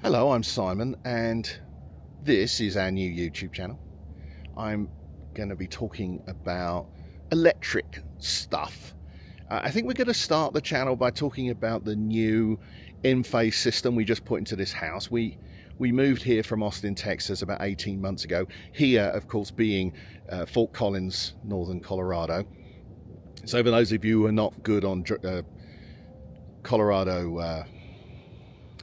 Hello, I'm Simon, and this is our new YouTube channel. I'm going to be talking about electric stuff. I think we're going to start the channel by talking about the new in-phase system we just put into this house. We moved here from Austin, Texas about 18 months ago. Here, of course, being Fort Collins, northern Colorado. So for those of you who are not good on Colorado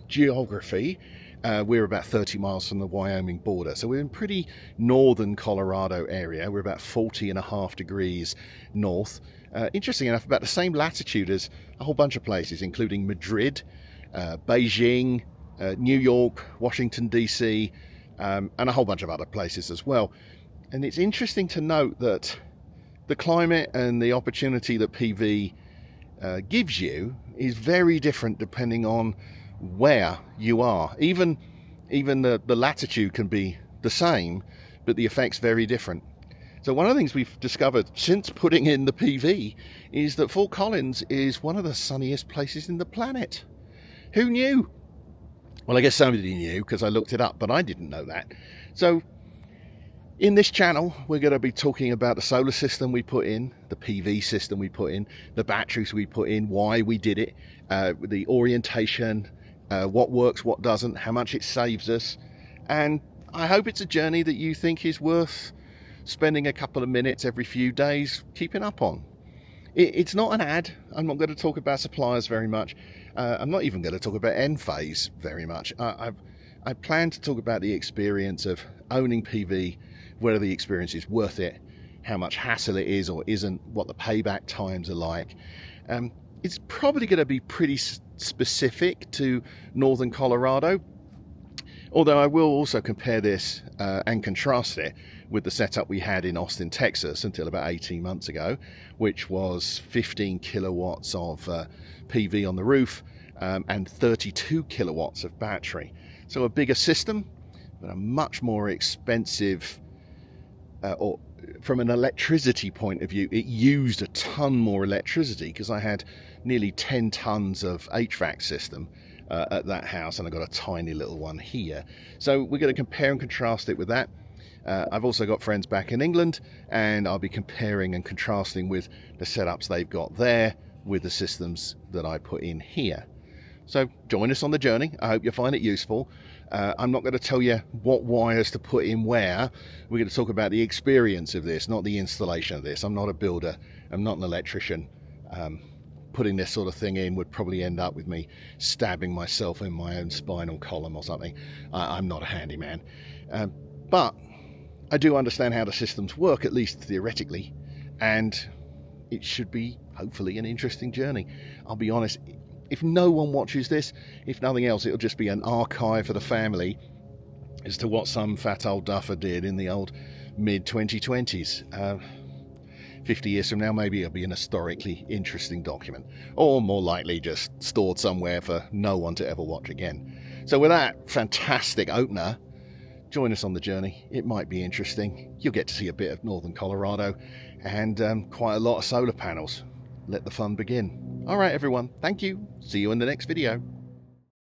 geography, we're about 30 miles from the Wyoming border, so we're in pretty northern Colorado area. We're about 40.5 degrees north. Interesting enough, about the same latitude as a whole bunch of places, including Madrid, Beijing, New York, Washington DC, and a whole bunch of other places as well. And it's interesting to note that the climate and the opportunity that PV gives you is very different depending on where you are. Even the latitude can be the same, but the effect's very different. So one of the things we've discovered since putting in the PV is that Fort Collins is one of the sunniest places in the planet. Who knew? Well, I guess somebody knew because I looked it up, but I didn't know that. So in this channel, we're going to be talking about the solar system we put in, the PV system we put in, the batteries we put in, why we did it, the orientation, what works, what doesn't, how much it saves us. And I hope it's a journey that you think is worth spending a couple of minutes every few days keeping up on. It's not an ad. I'm not going to talk about suppliers very much. I'm not even going to talk about Enphase very much. I plan to talk about the experience of owning PV, whether the experience is worth it, how much hassle it is or isn't, what the payback times are like. It's probably going to be pretty specific to northern Colorado, although I will also compare this and contrast it with the setup we had in Austin, Texas until about 18 months ago, which was 15 kilowatts of PV on the roof and 32 kilowatts of battery. So a bigger system, but a much more expensive, or from an electricity point of view, it used a ton more electricity because I had nearly 10 tons of HVAC system at that house, and I got a tiny little one here. So we're going to compare and contrast it with that. I've also got friends back in England, and I'll be comparing and contrasting with the setups they've got there with the systems that I put in here. So join us on the journey. I hope you find it useful. I'm not going to tell you what wires to put in where. We're going to talk about the experience of this, not the installation of this. I'm not a builder. I'm not an electrician. Putting this sort of thing in would probably end up with me stabbing myself in my own spinal column or something. I'm not a handyman. But I do understand how the systems work, at least theoretically, and it should be, hopefully, an interesting journey. I'll be honest, if no one watches this, if nothing else, it'll just be an archive for the family as to what some fat old duffer did in the old mid-2020s. 50 years from now, maybe it'll be an historically interesting document, or more likely just stored somewhere for no one to ever watch again. So with that fantastic opener, join us on the journey. It might be interesting. You'll get to see a bit of northern Colorado and quite a lot of solar panels. Let the fun begin. All right, everyone. Thank you. See you in the next video.